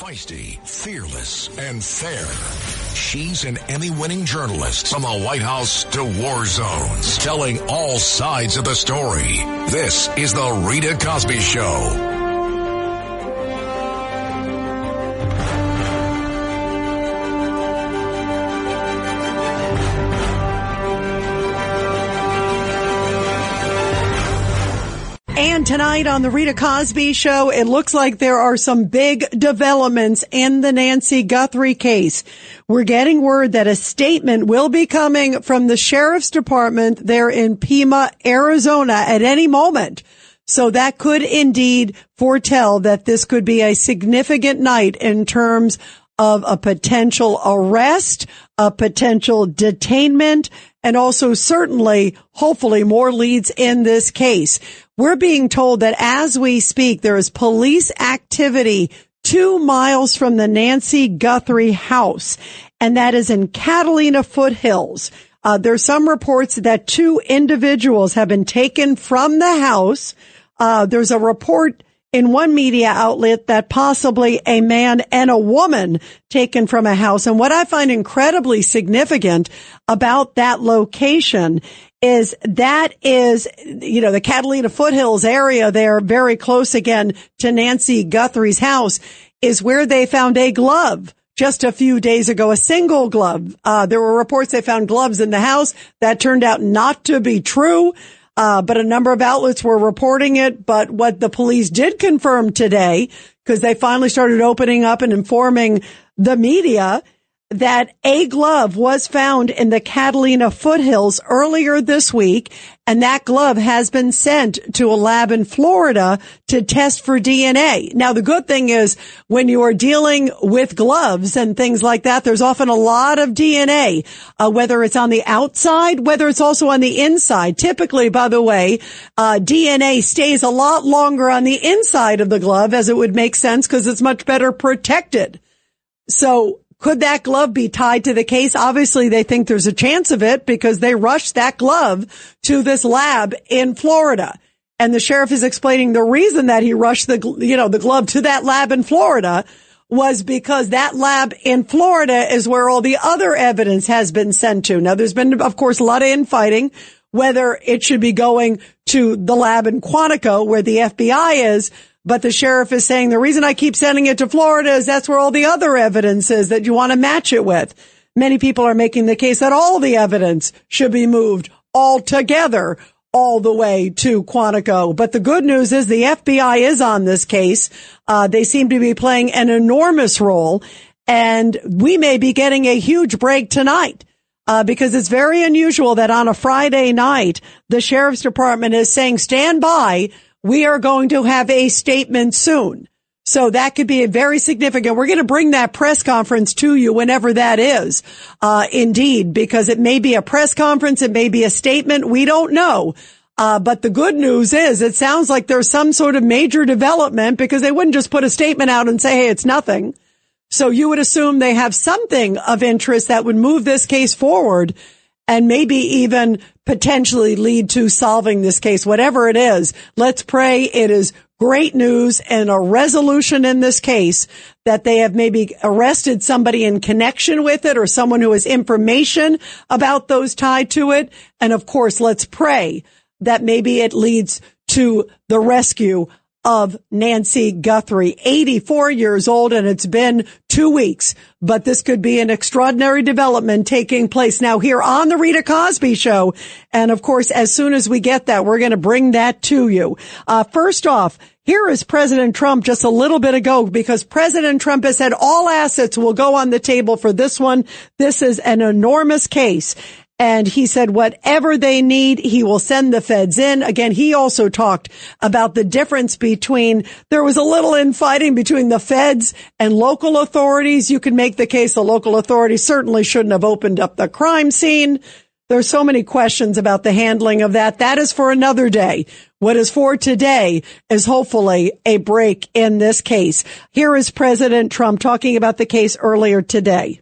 Feisty, fearless, and fair. She's an Emmy-winning journalist from the White House to war zones, telling all sides of the story. This is the Rita Cosby Show. And tonight on the Rita Cosby Show, it looks like there are some big developments in the Nancy Guthrie case. We're getting word that a statement will be coming from the sheriff's department there in Pima, Arizona at any moment. So that could indeed foretell that this could be a significant night in terms of a potential arrest, a potential detainment, and also certainly, hopefully, more leads in this case. We're being told that as we speak, there is police activity 2 miles from the Nancy Guthrie house, and that is in Catalina Foothills. There's some reports that 2 individuals have been taken from the house. There's a report in one media outlet that possibly a man and a woman taken from a house. And what I find incredibly significant about that location is the Catalina Foothills area there, very close again to Nancy Guthrie's house, is where they found a glove just a few days ago, a single glove. There were reports they found gloves in the house. That turned out not to be true. But a number of outlets were reporting it. But what the police did confirm today, because they finally started opening up and informing the media, that a glove was found in the Catalina Foothills earlier this week, and that glove has been sent to a lab in Florida to test for DNA. Now, the good thing is when you are dealing with gloves and things like that, there's often a lot of DNA, whether it's on the outside, whether it's also on the inside. Typically, by the way, DNA stays a lot longer on the inside of the glove, as it would make sense because it's much better protected. So, could that glove be tied to the case? Obviously, they think there's a chance of it because they rushed that glove to this lab in Florida. And the sheriff is explaining the reason that he rushed the glove to that lab in Florida was because that lab in Florida is where all the other evidence has been sent to. Now, there's been, of course, a lot of infighting, whether it should be going to the lab in Quantico where the FBI is. But the sheriff is saying the reason I keep sending it to Florida is that's where all the other evidence is that you want to match it with. Many people are making the case that all the evidence should be moved all together all the way to Quantico. But the good news is the FBI is on this case. They seem to be playing an enormous role, and we may be getting a huge break tonight. Because it's very unusual that on a Friday night, the sheriff's department is saying, stand by. We are going to have a statement soon. So that could be a very significant. We're going to bring that press conference to you whenever that is. Indeed, because it may be a press conference. It may be a statement. We don't know. But the good news is it sounds like there's some sort of major development because they wouldn't just put a statement out and say, hey, it's nothing. So you would assume they have something of interest that would move this case forward and maybe even potentially lead to solving this case. Whatever it is, let's pray it is great news and a resolution in this case, that they have maybe arrested somebody in connection with it or someone who has information about those tied to it. And of course, let's pray that maybe it leads to the rescue of Nancy Guthrie, 84 years old, and it's been 2 weeks. But this could be an extraordinary development taking place now here on the Rita Cosby Show. And of course, as soon as we get that, we're going to bring that to you. First off, here is President Trump just a little bit ago, because President Trump has said all assets will go on the table for this one. This is an enormous case. And he said whatever they need, he will send the feds in. Again, he also talked about the difference between, there was a little infighting between the feds and local authorities. You can make the case the local authorities certainly shouldn't have opened up the crime scene. There's so many questions about the handling of that. That is for another day. What is for today is hopefully a break in this case. Here is President Trump talking about the case earlier today.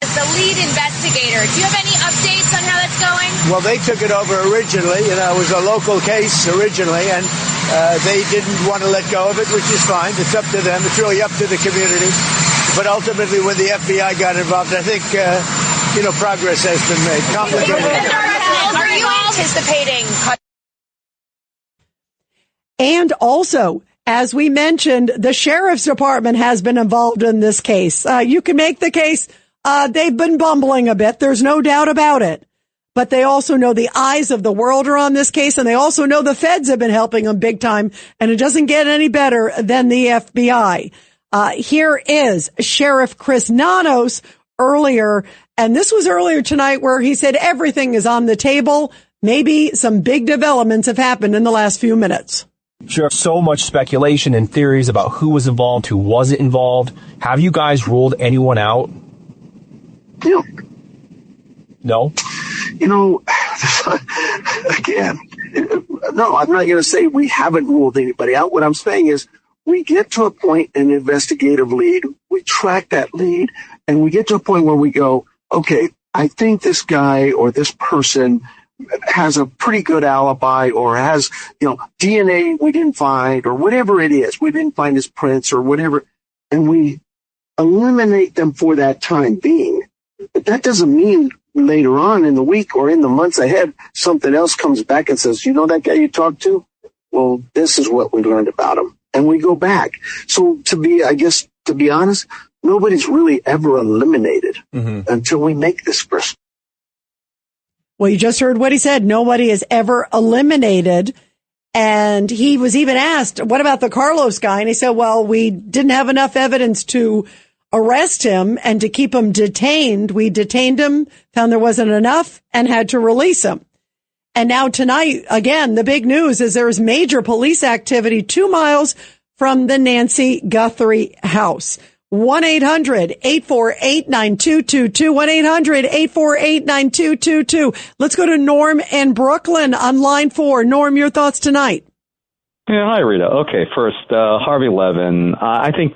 As the lead investigator, do you have any updates on how that's going? Well, they took it over originally. It was a local case originally, and They didn't want to let go of it, which is fine. It's up to them. It's really up to the community. But ultimately, when the FBI got involved, I think, progress has been made. Complicated. Are you anticipating? And also, as we mentioned, the sheriff's department has been involved in this case. You can make the case they've been bumbling a bit. There's no doubt about it. But they also know the eyes of the world are on this case, and they also know the feds have been helping them big time, and it doesn't get any better than the FBI. Here is Sheriff Chris Nanos earlier, and this was earlier tonight where he said everything is on the table. Maybe some big developments have happened in the last few minutes. Sure. So much speculation and theories about who was involved, who wasn't involved. Have you guys ruled anyone out? No? Again, no, I'm not going to say we haven't ruled anybody out. What I'm saying is we get to a point in an investigative lead, we track that lead, and we get to a point where we go, okay, I think this guy or this person has a pretty good alibi or has, DNA we didn't find or whatever it is. We didn't find his prints or whatever, and we eliminate them for that time being. But that doesn't mean later on in the week or in the months ahead, something else comes back and says, that guy you talked to? Well, this is what we learned about him. And we go back. So to be honest, nobody's really ever eliminated until we make this first. Well, you just heard what he said. Nobody is ever eliminated. And he was even asked, what about the Carlos guy? And he said, well, we didn't have enough evidence to arrest him and to keep him detained. We detained him, found there wasn't enough, and had to release him. And now tonight, again, the big news is there is major police activity 2 miles from the Nancy Guthrie house. 1-800-848-9222. 1-800-848-9222. Let's go to Norm in Brooklyn on line 4. Norm, your thoughts tonight? Yeah, hi, Rita. Okay, first, Harvey Levin. I think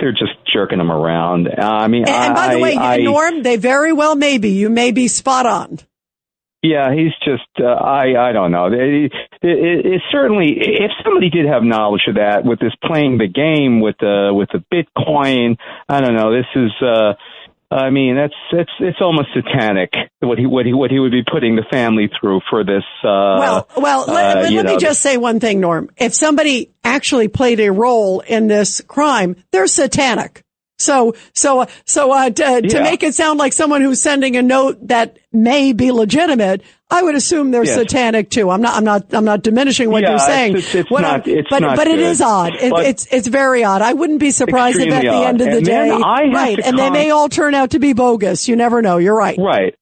they're just jerking him around. And by the way, Norm, they very well may be. You may be spot on. Yeah, he's just, I don't know. It certainly, if somebody did have knowledge of that with this playing the game with the Bitcoin, I don't know. This is, it's almost satanic what he would be putting the family through for this. Let me just say one thing, Norm. If somebody actually played a role in this crime, they're satanic. To make it sound like someone who's sending a note that may be legitimate, I would assume they're satanic too. I'm not diminishing what you're saying. But it is odd. It's very odd. I wouldn't be surprised if at the end of the day, they may all turn out to be bogus. You never know. You're right. Right.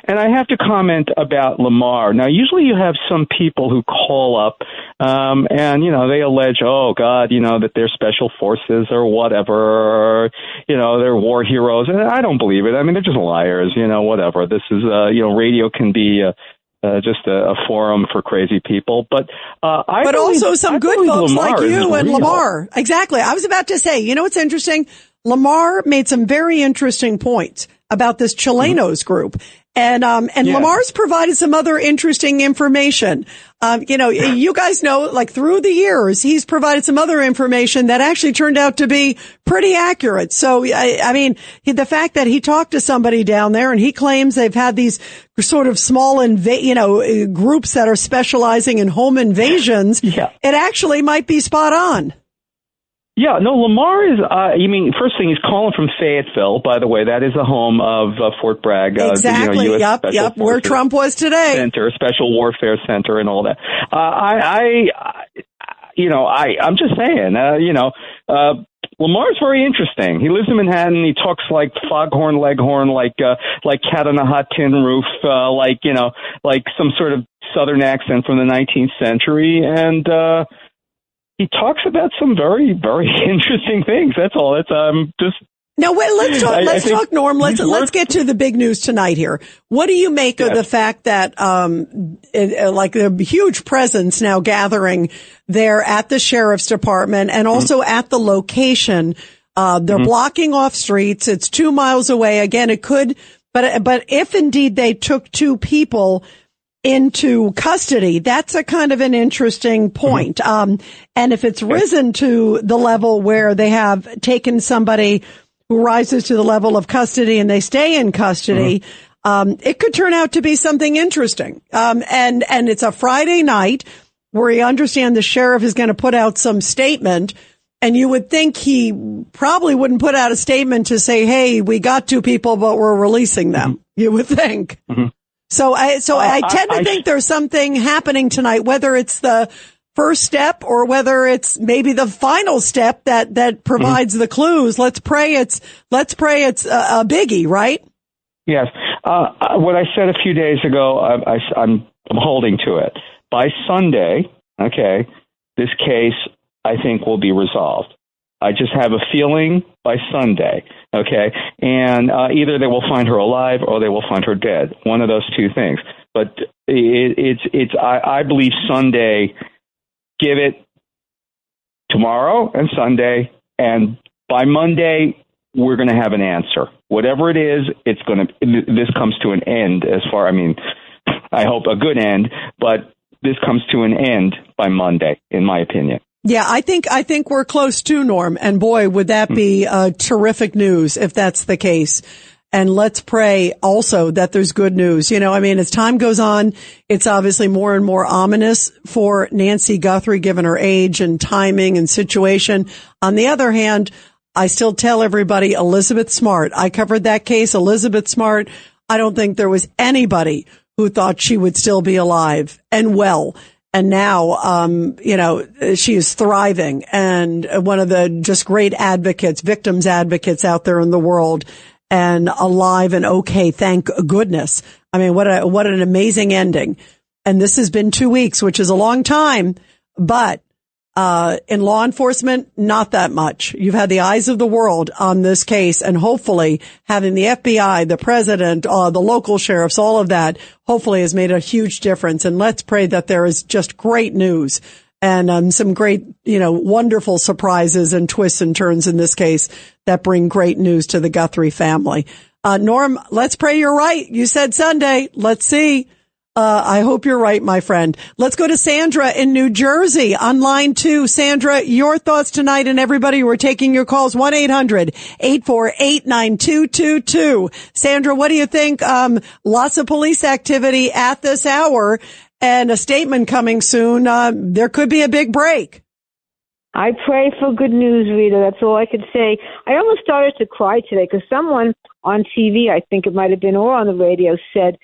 And I have to comment about Lamar. Now, usually you have some people who call up, and, they allege, oh, God, that they're special forces or whatever, they're war heroes. And I don't believe it. I mean, they're just liars, whatever. This is, radio can be just a forum for crazy people. But also some good folks like you and Lamar. Exactly. I was about to say, what's interesting? Lamar made some very interesting points about this Chilenos group. And Lamar's provided some other interesting information. You guys know, like through the years, he's provided some other information that actually turned out to be pretty accurate. So, the fact that he talked to somebody down there and he claims they've had these sort of small, groups that are specializing in home invasions, it actually might be spot on. Yeah, no, Lamar is, first thing, he's calling from Fayetteville, by the way. That is the home of Fort Bragg. Exactly, US where Trump was today. Center, Special Warfare Center and all that. I'm just saying, Lamar's very interesting. He lives in Manhattan. He talks like foghorn leghorn, like cat on a hot tin roof, like some sort of Southern accent from the 19th century. And, he talks about some very, very interesting things. That's all. Let's talk, Norm. Let's get to the big news tonight here. What do you make of the fact that, the huge presence now gathering there at the sheriff's department and also at the location? They're blocking off streets. It's 2 miles away. Again, it could, but if indeed they took 2 people, into custody. That's a kind of an interesting point. And if it's risen to the level where they have taken somebody who rises to the level of custody and they stay in custody, it could turn out to be something interesting. And it's a Friday night where you understand the sheriff is going to put out some statement. And you would think he probably wouldn't put out a statement to say, hey, we got 2 people, but we're releasing them. You would think. So I tend to think there's something happening tonight, whether it's the first step or whether it's maybe the final step that provides the clues. Let's pray it's a biggie, right? Yes. What I said a few days ago, I'm holding to it. By Sunday, okay, this case, I think, will be resolved. I just have a feeling by Sunday, okay? And either they will find her alive or they will find her dead. One of those 2 things. But I believe Sunday, give it tomorrow and Sunday, and by Monday, we're going to have an answer. Whatever it is, this comes to an end I hope a good end, but this comes to an end by Monday, in my opinion. Yeah, I think we're close to, Norm. And boy, would that be terrific news if that's the case. And let's pray also that there's good news. As time goes on, it's obviously more and more ominous for Nancy Guthrie, given her age and timing and situation. On the other hand, I still tell everybody Elizabeth Smart. I covered that case. Elizabeth Smart, I don't think there was anybody who thought she would still be alive and well. And now, she is thriving and one of the just great advocates, victims advocates out there in the world, and alive and okay. Thank goodness. What an amazing ending. And this has been 2 weeks, which is a long time, but in law enforcement, not that much. You've had the eyes of the world on this case, and hopefully having the FBI, the president, the local sheriffs, all of that, hopefully has made a huge difference. And let's pray that there is just great news and some great, wonderful surprises and twists and turns in this case that bring great news to the Guthrie family. Norm, let's pray you're right. You said Sunday. Let's see. I hope you're right, my friend. Let's go to Sandra in New Jersey on line 2. Sandra, your thoughts tonight, and everybody who are taking your calls, 1-800-848-9222. Sandra, what do you think? Lots of police activity at this hour and a statement coming soon. There could be a big break. I pray for good news, Rita. That's all I could say. I almost started to cry today because someone on TV, I think it might have been, or on the radio, said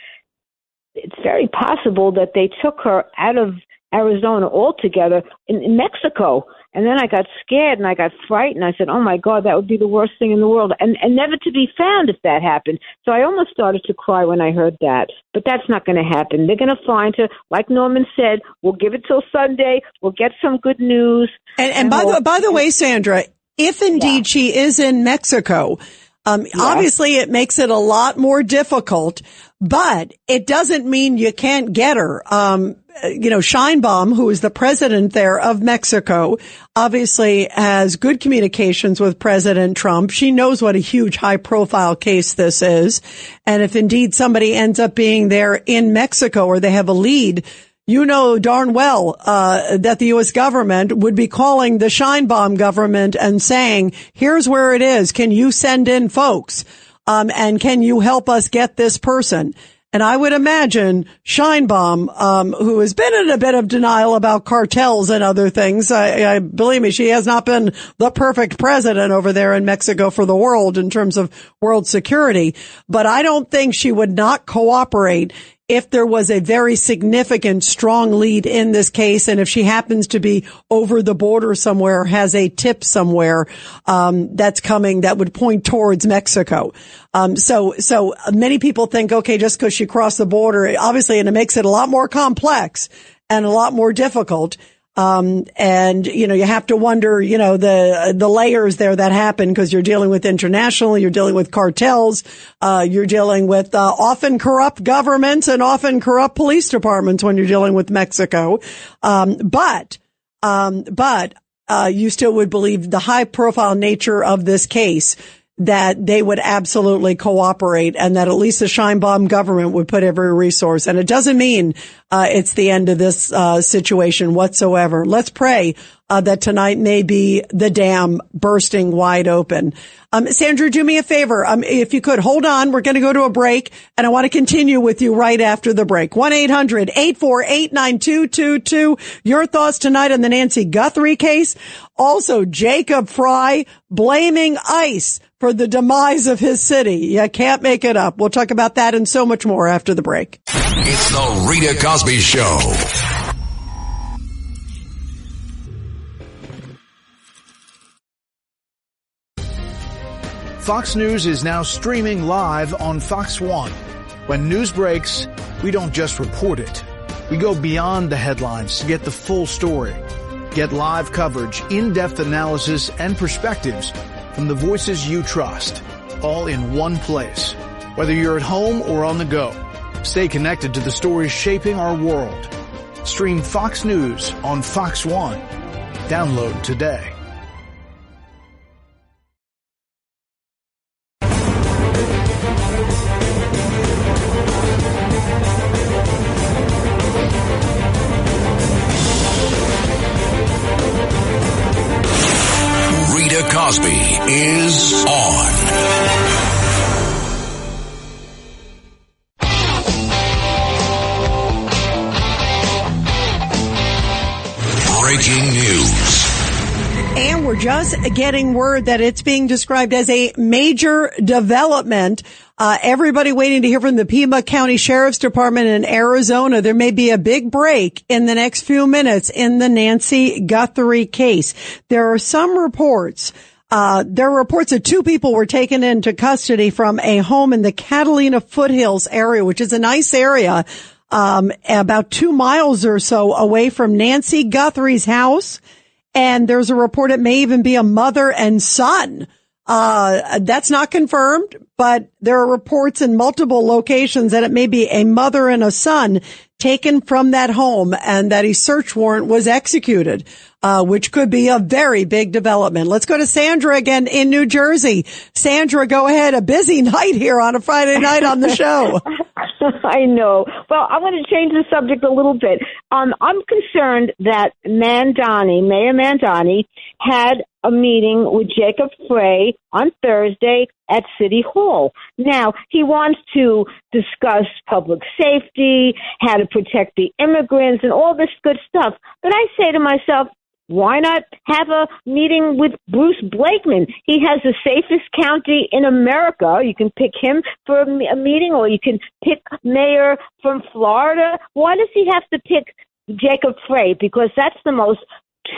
it's very possible that they took her out of Arizona altogether in Mexico. And then I got scared and I got frightened. I said, oh, my God, that would be the worst thing in the world. And never to be found if that happened. So I almost started to cry when I heard that. But that's not going to happen. They're going to find her. Like Norman said, we'll give it till Sunday. We'll get some good news. And by the way, Sandra, if indeed she is in Mexico, obviously it makes it a lot more difficult. But it doesn't mean you can't get her. Sheinbaum, who is the president there of Mexico, obviously has good communications with President Trump. She knows what a huge high profile case this is. And if indeed somebody ends up being there in Mexico or they have a lead, you know darn well that the U.S. government would be calling the Sheinbaum government and saying, here's where it is. Can you send in folks? And can you help us get this person? And I would imagine Sheinbaum, who has been in a bit of denial about cartels and other things. I believe me, she has not been the perfect president over there in Mexico for the world in terms of world security. But I don't think she would not cooperate if there was a very significant, strong lead in this case, and if she happens to be over the border somewhere, has a tip somewhere that's coming that would point towards Mexico. So many people think, okay, just because she crossed the border, obviously, and it makes it a lot more complex and a lot more difficult. And, you have to wonder, the layers there that happen because you're dealing with international, you're dealing with cartels, you're dealing with, often corrupt governments and often corrupt police departments when you're dealing with Mexico. But you still would believe the high profile nature of this case. that they would absolutely cooperate and that at least the Sheinbaum government would put every resource. And it doesn't mean it's the end of this situation whatsoever. Let's pray that tonight may be the dam bursting wide open. Sandra, do me a favor. If you could hold on, we're going to go to a break and I want to continue with you right after the break. 1-800-848-9222. Your thoughts tonight on the Nancy Guthrie case. Also, Jacob Fry blaming ICE for the demise of his city. You can't make it up. We'll talk about that and so much more after the break. It's the Rita Cosby Show. Fox News is now streaming live on Fox One. When news breaks, we don't just report it. We go beyond the headlines to get the full story. Get live coverage, in-depth analysis, and perspectives from the voices you trust, all in one place. Whether you're at home or on the go, stay connected to the stories shaping our world. Stream Fox News on Fox One. Download today. Rita Cosby is on. Breaking news. And we're just getting word that it's being described as a major development. Everybody waiting to hear from the Pima County Sheriff's Department in Arizona. There may be a big break in the next few minutes in the Nancy Guthrie case. There are some reports. There are reports that 2 people were taken into custody from a home in the Catalina Foothills area, which is a nice area, about 2 miles or so away from Nancy Guthrie's house. And there's a report it may even be a mother and son. That's not confirmed, but there are reports in multiple locations that it may be a mother and a son taken from that home and that a search warrant was executed, which could be a very big development. Let's go to Sandra again in New Jersey. Sandra, go ahead. A busy night here on a Friday night on the show. I know. Well, I want to change the subject a little bit. I'm concerned that Mayor Mandani had a meeting with Jacob Frey on Thursday at City Hall. Now, he wants to discuss public safety, how to protect the immigrants, and all this good stuff. But I say to myself, why not have a meeting with Bruce Blakeman? He has the safest county in America. You can pick him for a meeting, or you can pick mayor from Florida. Why does he have to pick Jacob Frey? Because that's the most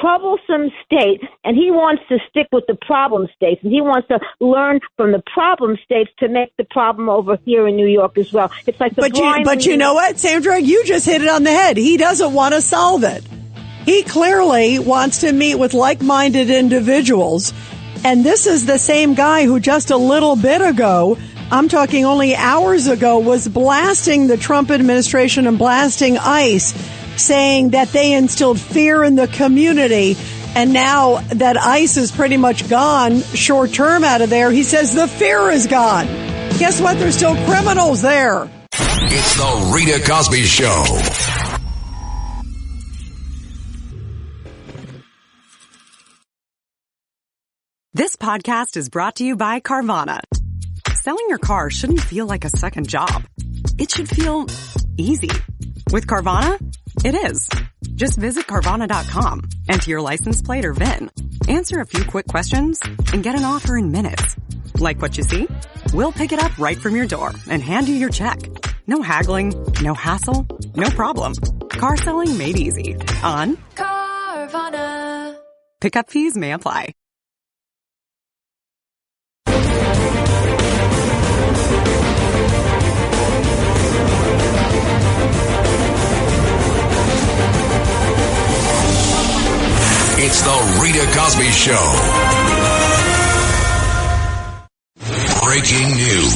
troublesome state, and he wants to stick with the problem states, and he wants to learn from the problem states to make the problem over here in New York as well. It's like but you know what, Sandra? You just hit it on the head. He doesn't want to solve it. He clearly wants to meet with like-minded individuals. And this is the same guy who just a little bit ago, I'm talking only hours ago, was blasting the Trump administration and blasting ICE, saying that they instilled fear in the community. And now that ICE is pretty much gone short term out of there, he says the fear is gone. Guess what? There's still criminals there. It's the Rita Cosby Show. This podcast is brought to you by Carvana. Selling your car shouldn't feel like a second job. It should feel easy. With Carvana, it is. Just visit Carvana.com, enter your license plate or VIN, answer a few quick questions, and get an offer in minutes. Like what you see? We'll pick it up right from your door and hand you your check. No haggling, no hassle, no problem. Car selling made easy on Carvana. Pickup fees may apply. It's the Rita Cosby Show. Breaking news.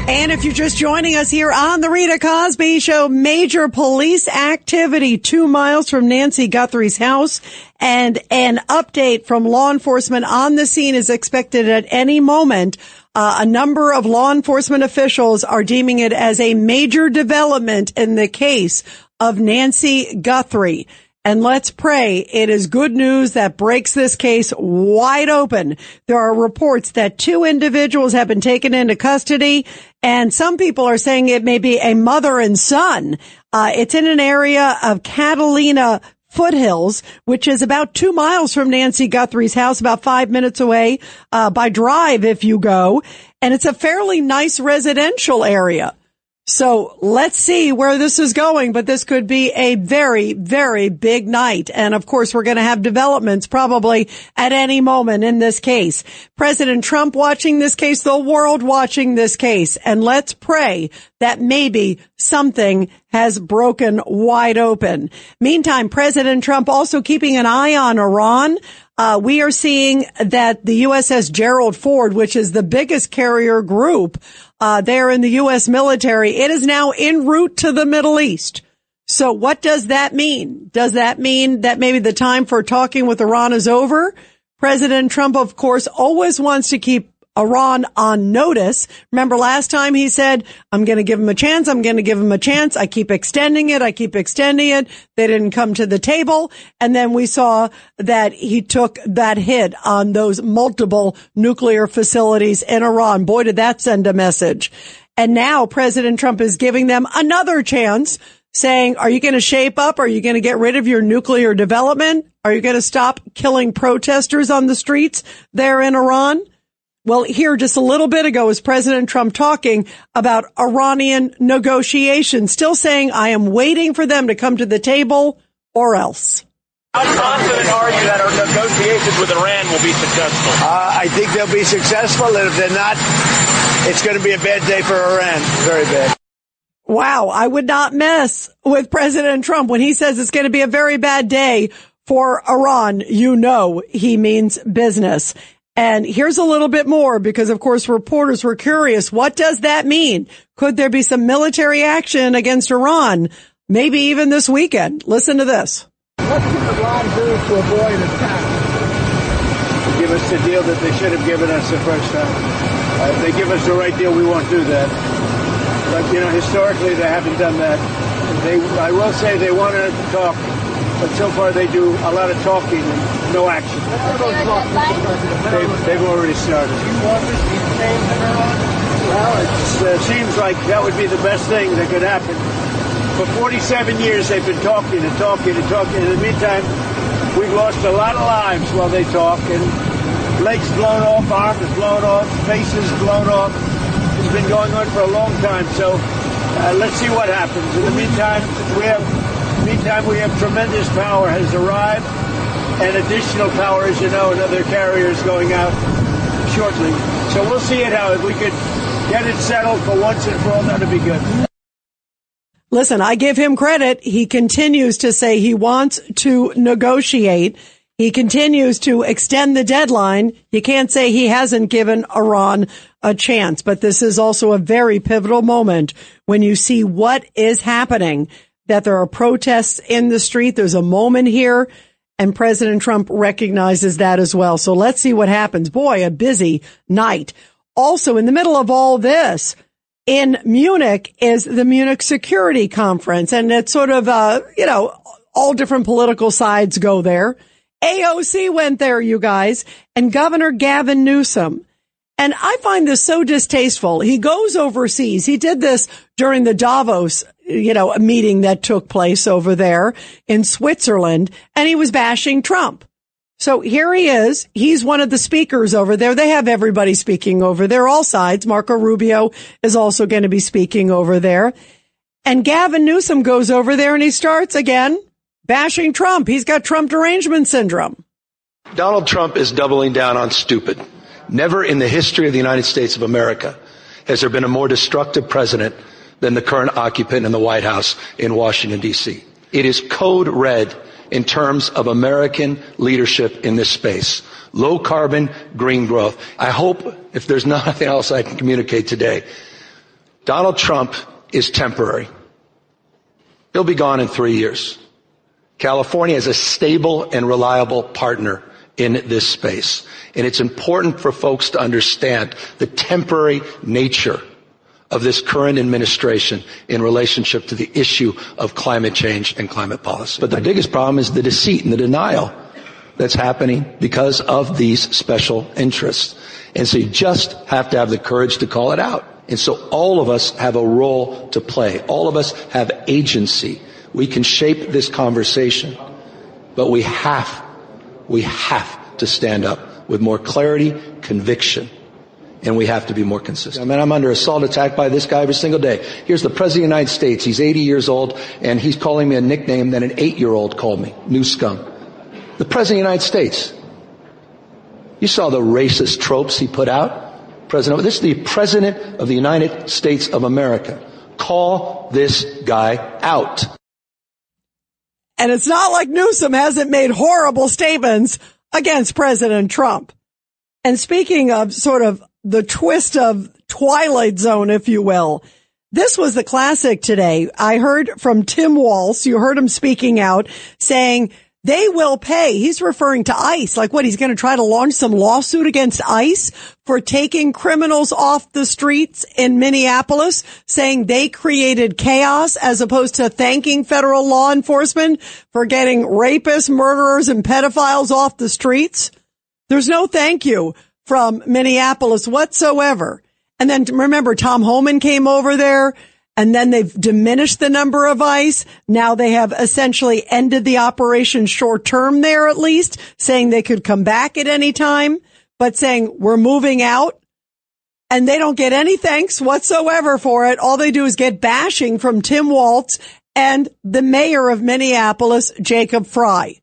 And if you're just joining us here on the Rita Cosby Show, major police activity 2 miles from Nancy Guthrie's house, and an update from law enforcement on the scene is expected at any moment. A number of law enforcement officials are deeming it as a major development in the case of Nancy Guthrie. And let's pray it is good news that breaks this case wide open. There are reports that 2 individuals have been taken into custody, and some people are saying it may be a mother and son. It's in an area of Catalina Foothills, which is about 2 miles from Nancy Guthrie's house, about 5 minutes away by drive if you go. And it's a fairly nice residential area. So let's see where this is going, but this could be a very, very big night. And of course, we're going to have developments probably at any moment in this case. President Trump watching this case, the world watching this case. And let's pray that maybe something has broken wide open. Meantime, President Trump also keeping an eye on Iran. We are seeing that the USS Gerald Ford, which is the biggest carrier group there in the U.S. military, it is now en route to the Middle East. So what does that mean? Does that mean that maybe the time for talking with Iran is over? President Trump, of course, always wants to keep Iran on notice. Remember last time he said, I'm going to give him a chance. I'm going to give him a chance. I keep extending it. They didn't come to the table. And then we saw that he took that hit on those multiple nuclear facilities in Iran. Boy, did that send a message. And now President Trump is giving them another chance, saying, are you going to shape up? Are you going to get rid of your nuclear development? Are you going to stop killing protesters on the streets there in Iran? Well, here just a little bit ago was President Trump talking about Iranian negotiations, still saying, I am waiting for them to come to the table or else. How confident are you that our negotiations with Iran will be successful? I think they'll be successful, and if they're not, it's going to be a bad day for Iran. Very bad. Wow, I would not mess with President Trump when he says it's going to be a very bad day for Iran. You know he means business. And here's a little bit more because, of course, reporters were curious. What does that mean? Could there be some military action against Iran? Maybe even this weekend. Listen to this. What can Iran do to avoid attack? Give us the deal that they should have given us the first time. If they give us the right deal, we won't do that. But, historically, they haven't done that. I will say they want to talk, but so far they do a lot of talking and no action. They've already started. Well, it seems like that would be the best thing that could happen. For 47 years, they've been talking and talking and talking. In the meantime, we've lost a lot of lives while they talk, and legs blown off, arms blown off, faces blown off. It's been going on for a long time, so let's see what happens. In the meantime, we have tremendous power has arrived, and additional power, as you know, and other carriers going out shortly. So we'll see it how. If we could get it settled for once and for all, that'd be good. Listen, I give him credit. He continues to say he wants to negotiate. He continues to extend the deadline. You can't say he hasn't given Iran a chance, but this is also a very pivotal moment when you see what is happening, that there are protests in the street. There's a moment here, and President Trump recognizes that as well. So let's see what happens. Boy, a busy night. Also, in the middle of all this, in Munich is the Munich Security Conference, and it's sort of, all different political sides go there. AOC went there, you guys, and Governor Gavin Newsom. And I find this so distasteful. He goes overseas. He did this during the Davos, meeting that took place over there in Switzerland, and he was bashing Trump. So here he is. He's one of the speakers over there. They have everybody speaking over there, all sides. Marco Rubio is also going to be speaking over there. And Gavin Newsom goes over there and he starts again bashing Trump. He's got Trump derangement syndrome. Donald Trump is doubling down on stupid. Never in the history of the United States of America has there been a more destructive president than the current occupant in the White House in Washington, D.C. It is code red in terms of American leadership in this space. Low carbon, green growth. I hope, if there's nothing else I can communicate today, Donald Trump is temporary. He'll be gone in 3 years. California is a stable and reliable partner in this space. And it's important for folks to understand the temporary nature of this current administration in relationship to the issue of climate change and climate policy. But the biggest problem is the deceit and the denial that's happening because of these special interests. And so you just have to have the courage to call it out. And so all of us have a role to play. All of us have agency. We can shape this conversation, but we have to stand up with more clarity, conviction, and we have to be more consistent. I mean, I'm under assault attack by this guy every single day. Here's the President of the United States. He's 80 years old, and he's calling me a nickname that an 8-year-old called me, new scum. The President of the United States. You saw the racist tropes he put out. This is the President of the United States of America. Call this guy out. And it's not like Newsom hasn't made horrible statements against President Trump. And speaking of sort of the twist of Twilight Zone, if you will, this was the classic today. I heard from Tim Walz. You heard him speaking out saying they will pay. He's referring to ICE. Like what? He's going to try to launch some lawsuit against ICE for taking criminals off the streets in Minneapolis, saying they created chaos as opposed to thanking federal law enforcement for getting rapists, murderers, and pedophiles off the streets. There's no thank you from Minneapolis whatsoever. And then remember, Tom Homan came over there. And then they've diminished the number of ICE. Now they have essentially ended the operation short term there, at least, saying they could come back at any time, but saying we're moving out. And they don't get any thanks whatsoever for it. All they do is get bashing from Tim Walz and the mayor of Minneapolis, Jacob Frey.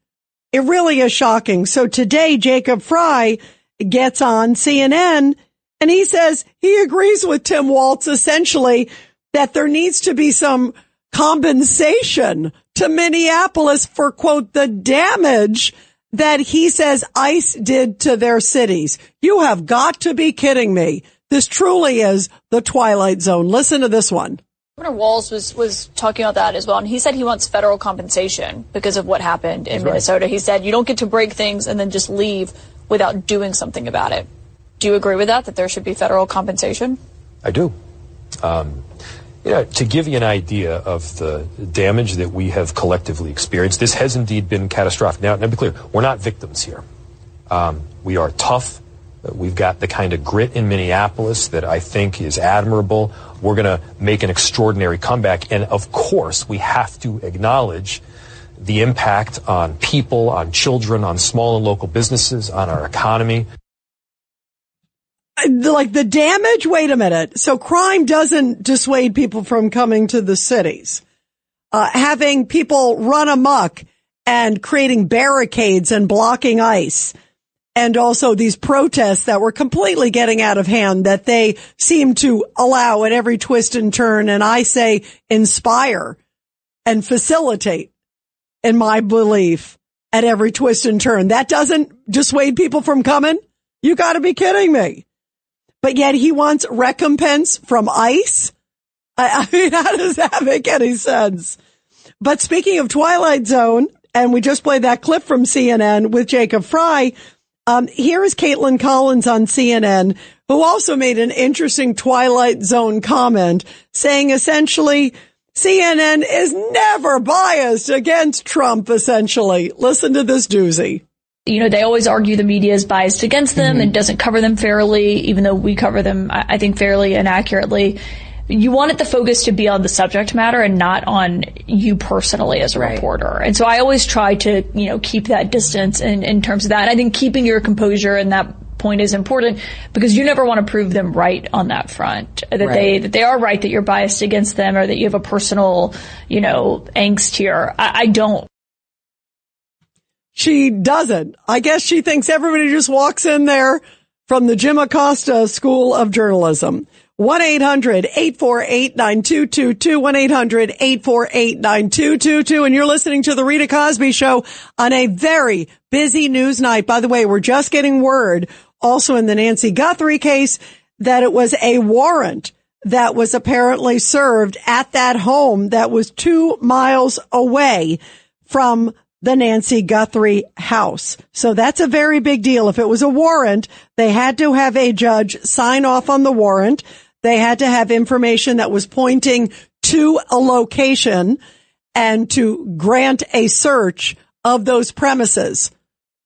It really is shocking. So today, Jacob Frey gets on CNN and he says he agrees with Tim Walz essentially that there needs to be some compensation to Minneapolis for, quote, the damage that he says ICE did to their cities. You have got to be kidding me. This truly is the Twilight Zone. Listen to this one. Governor Walz was talking about that as well, and he said he wants federal compensation because of what happened in Minnesota. Right. He said you don't get to break things and then just leave without doing something about it. Do you agree with that there should be federal compensation? I do. To give you an idea of the damage that we have collectively experienced, this has indeed been catastrophic. Now be clear, we're not victims here. We are tough. We've got the kind of grit in Minneapolis that I think is admirable. We're going to make an extraordinary comeback. And of course, we have to acknowledge the impact on people, on children, on small and local businesses, on our economy. Like the damage? Wait a minute. So crime doesn't dissuade people from coming to the cities. Having people run amok and creating barricades and blocking ICE. And also these protests that were completely getting out of hand that they seem to allow at every twist and turn. And I say inspire and facilitate, in my belief, at every twist and turn. That doesn't dissuade people from coming? You got to be kidding me. But yet he wants recompense from ICE? I mean, how does that make any sense? But speaking of Twilight Zone, and we just played that clip from CNN with Jacob Frey, here is Caitlin Collins on CNN, who also made an interesting Twilight Zone comment, saying essentially CNN is never biased against Trump, essentially. Listen to this doozy. You know, they always argue the media is biased against them and doesn't cover them fairly, even though we cover them, I think, fairly and accurately. You want the focus to be on the subject matter and not on you personally as a reporter. And so I always try to, keep that distance in terms of that. And I think keeping your composure in that point is important because you never want to prove them right on that front, that they are right, that you're biased against them or that you have a personal, angst here. I don't. She doesn't. I guess she thinks everybody just walks in there from the Jim Acosta School of Journalism. 1-800-848-9222, 1-800-848-9222. And you're listening to the Rita Cosby Show on a very busy news night. By the way, we're just getting word also in the Nancy Guthrie case that it was a warrant that was apparently served at that home that was 2 miles away from the Nancy Guthrie house. So that's a very big deal. If it was a warrant, they had to have a judge sign off on the warrant. They had to have information that was pointing to a location and to grant a search of those premises.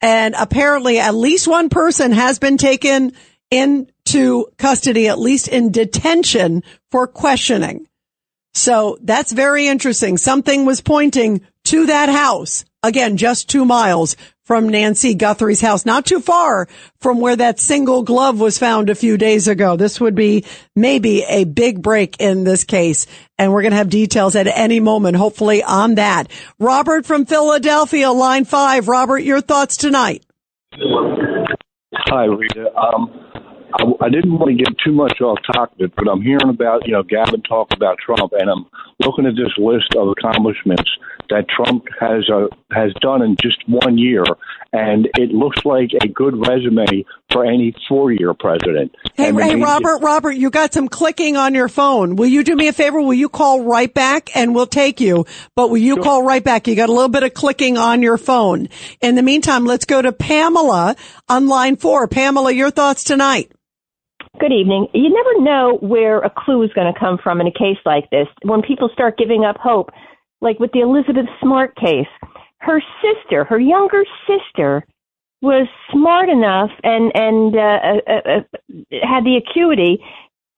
And apparently at least one person has been taken into custody, at least in detention for questioning. So that's very interesting. Something was pointing to that house. Again, just 2 miles from Nancy Guthrie's house, not too far from where that single glove was found a few days ago. This would be maybe a big break in this case. And we're going to have details at any moment, hopefully, on that. Robert from Philadelphia, line 5. Robert, your thoughts tonight. Hi, Rita. I didn't want to get too much off topic, but I'm hearing about, Gavin talk about Trump, and I'm looking at this list of accomplishments that Trump has done in just 1 year, and it looks like a good resume for any 4-year president. Hey, Robert, you got some clicking on your phone. Will you do me a favor? Will you call right back, and we'll take you, but will you call right back? You got a little bit of clicking on your phone. In the meantime, let's go to Pamela on line 4. Pamela, your thoughts tonight. Good evening. You never know where a clue is going to come from in a case like this. When people start giving up hope, like with the Elizabeth Smart case, her younger sister, was smart enough and had the acuity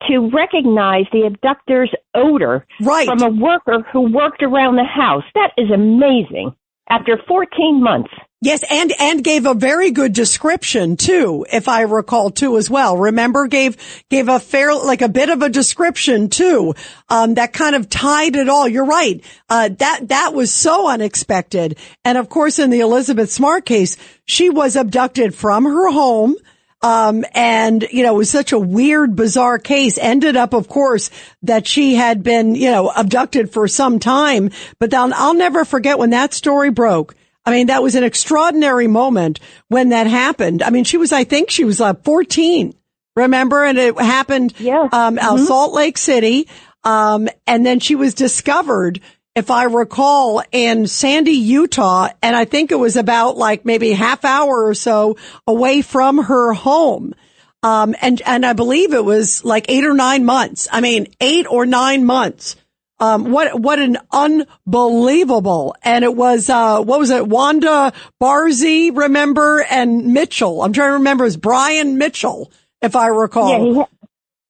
to recognize the abductor's odor from a worker who worked around the house. That is amazing. After 14 months. Yes, and gave a very good description too, if I recall too as well. Remember, gave a bit of a description too, that kind of tied it all. You're right. That was so unexpected. And of course, in the Elizabeth Smart case, she was abducted from her home. And, it was such a weird, bizarre case. Ended up, of course, that she had been, abducted for some time. But I'll never forget when that story broke. I mean, that was an extraordinary moment when that happened. I mean, I think she was 14, remember? And it happened, Salt Lake City. And then she was discovered, if I recall, in Sandy, Utah. And I think it was about maybe half hour or so away from her home. And I believe it was 8 or 9 months. I mean, 8 or 9 months. What an unbelievable. And it was, what was it? Wanda Barzee, remember? And Mitchell. I'm trying to remember. It was Brian Mitchell, if I recall. Yeah,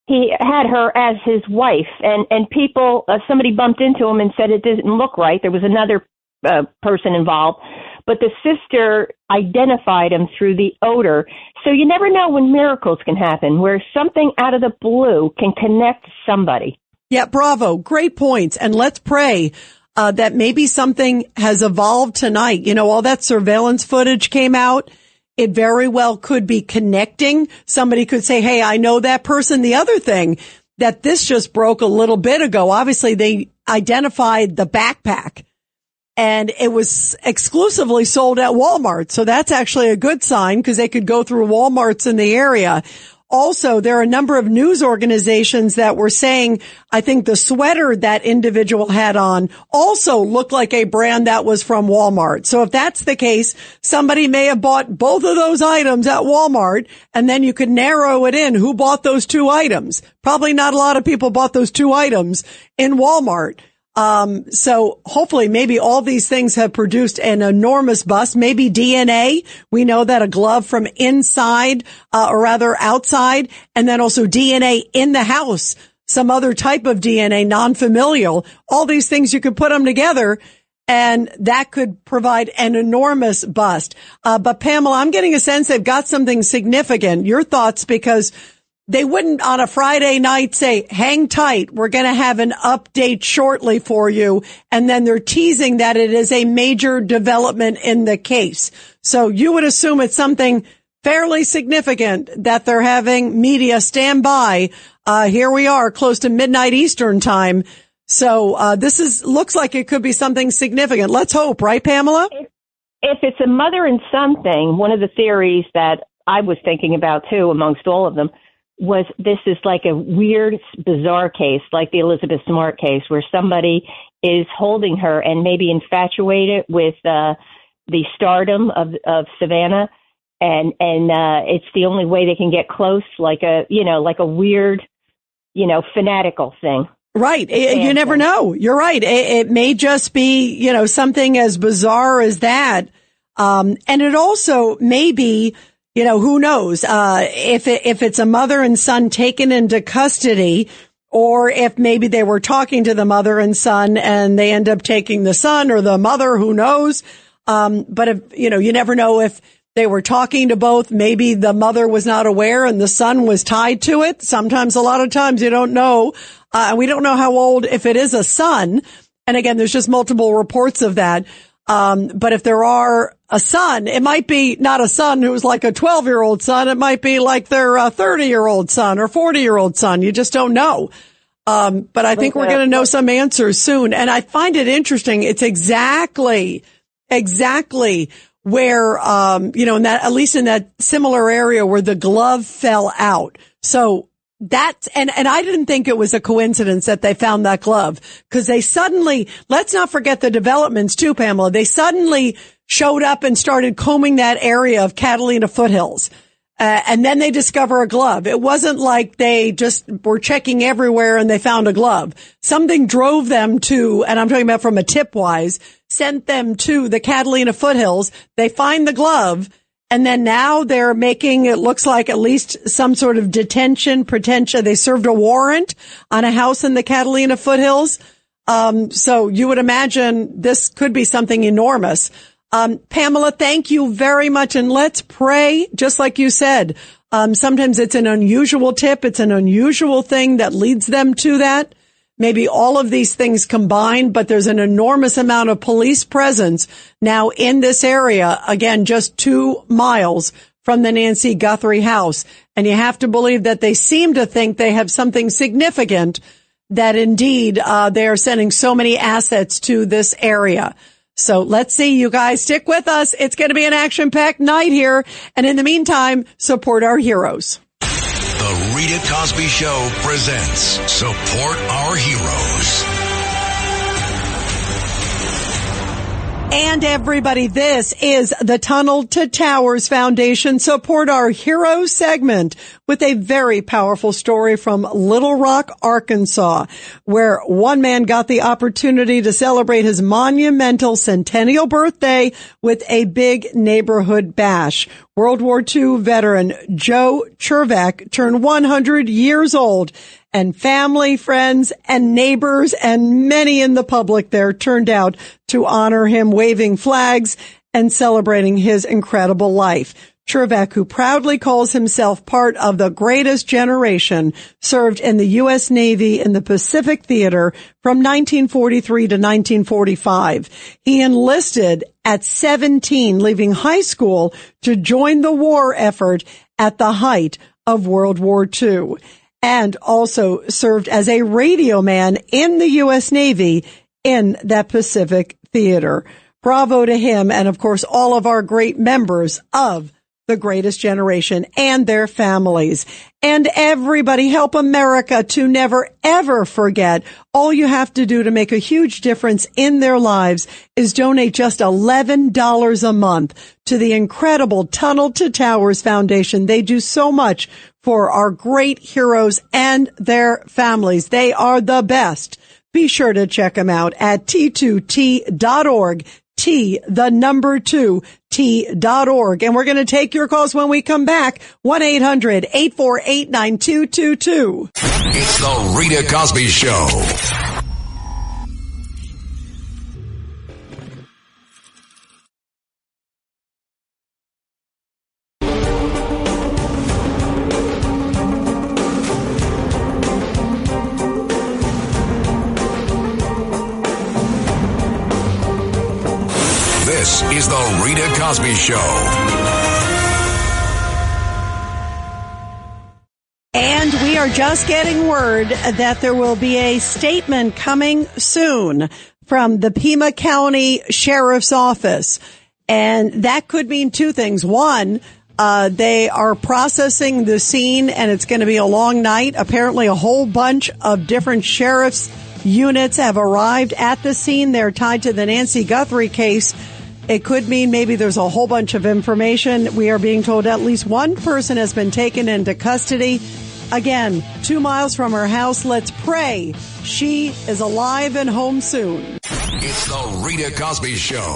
he had her as his wife, and people, somebody bumped into him and said it didn't look right. There was another person involved, but the sister identified him through the odor. So you never know when miracles can happen, where something out of the blue can connect somebody. Yeah, bravo. Great points. And let's pray that maybe something has evolved tonight. All that surveillance footage came out. It very well could be connecting. Somebody could say, hey, I know that person. The other thing that this just broke a little bit ago, obviously they identified the backpack and it was exclusively sold at Walmart. So that's actually a good sign because they could go through Walmarts in the area. Also, there are a number of news organizations that were saying, I think the sweater that individual had on also looked like a brand that was from Walmart. So if that's the case, somebody may have bought both of those items at Walmart, and then you could narrow it in who bought those 2 items. Probably not a lot of people bought those 2 items in Walmart. So hopefully maybe all these things have produced an enormous bust, maybe DNA. We know that a glove from inside, or rather outside, and then also DNA in the house, some other type of DNA, non-familial, all these things you could put them together and that could provide an enormous bust. But Pamela, I'm getting a sense they've got something significant. Your thoughts, because they wouldn't on a Friday night say, hang tight, we're going to have an update shortly for you. And then they're teasing that it is a major development in the case. So you would assume it's something fairly significant that they're having media stand by. Here we are close to midnight Eastern time. So this looks like it could be something significant. Let's hope, right, Pamela? If it's a mother and son thing, one of the theories that I was thinking about too, amongst all of them, this is like a weird, bizarre case, like the Elizabeth Smart case, where somebody is holding her and maybe infatuated with the stardom of Savannah, and it's the only way they can get close, like a weird, fanatical thing. Right. You never know. You're right. It may just be, something as bizarre as that. And it also may be, who knows, if it's a mother and son taken into custody, or if maybe they were talking to the mother and son and they end up taking the son or the mother, who knows? But if, you never know if they were talking to both. Maybe the mother was not aware and the son was tied to it. Sometimes, a lot of times you don't know. And we don't know how old, if it is a son. And again, there's just multiple reports of that. But if there are a son, it might be not a son who's like a 12-year-old son. It might be like their 30-year-old son or 40-year-old son. You just don't know. But I think we're going to know some answers soon. And I find it interesting. It's exactly where, in that, at least in that similar area where the glove fell out. So that's, and I didn't think it was a coincidence that they found that glove, because they suddenly, let's not forget the developments too, Pamela. They suddenly showed up and started combing that area of Catalina foothills. And then they discover a glove. It wasn't like they just were checking everywhere and they found a glove. Something drove them to, and I'm talking about from a tip wise, sent them to the Catalina foothills. They find the glove, and then now they're making, it looks like, at least some sort of detention. They served a warrant on a house in the Catalina foothills. So you would imagine this could be something enormous. Pamela, thank you very much. And let's pray, just like you said. Sometimes it's an unusual tip. It's an unusual thing that leads them to that. Maybe all of these things combined, but there's an enormous amount of police presence now in this area. Again, just 2 miles from the Nancy Guthrie house. And you have to believe that they seem to think they have something significant, that indeed, they are sending so many assets to this area. So let's see, you guys, stick with us. It's going to be an action-packed night here. And in the meantime, support our heroes. The Rita Cosby Show presents Support Our Heroes. And everybody, this is the Tunnel to Towers Foundation Support Our Heroes segment with a very powerful story from Little Rock, Arkansas, where one man got the opportunity to celebrate his monumental centennial birthday with a big neighborhood bash. World War II veteran Joe Chervak turned 100 years old, and family, friends, and neighbors, and many in the public there turned out to honor him, waving flags and celebrating his incredible life. Chervak, who proudly calls himself part of the greatest generation, served in the U.S. Navy in the Pacific Theater from 1943 to 1945. He enlisted at 17, leaving high school to join the war effort at the height of World War II, and also served as a radio man in the U.S. Navy in that Pacific Theater. Bravo to him, and of course all of our great members of the greatest generation and their families. And everybody, help America to never, ever forget. All you have to do to make a huge difference in their lives is donate just $11 a month to the incredible Tunnel to Towers Foundation. They do so much for our great heroes and their families. They are the best. Be sure to check them out at T2T.org. T2T.org. And we're going to take your calls when we come back. 1-800-848-9222. It's the Rita Cosby Show. This is the Rita Cosby Show. And we are just getting word that there will be a statement coming soon from the Pima County Sheriff's Office. And that could mean two things. One, They are processing the scene, and it's going to be a long night. Apparently, a whole bunch of different sheriff's units have arrived at the scene. They're tied to the Nancy Guthrie case. It could mean maybe there's a whole bunch of information. We are being told at least one person has been taken into custody. Again, 2 miles from her house. Let's pray she is alive and home soon. It's the Rita Cosby Show.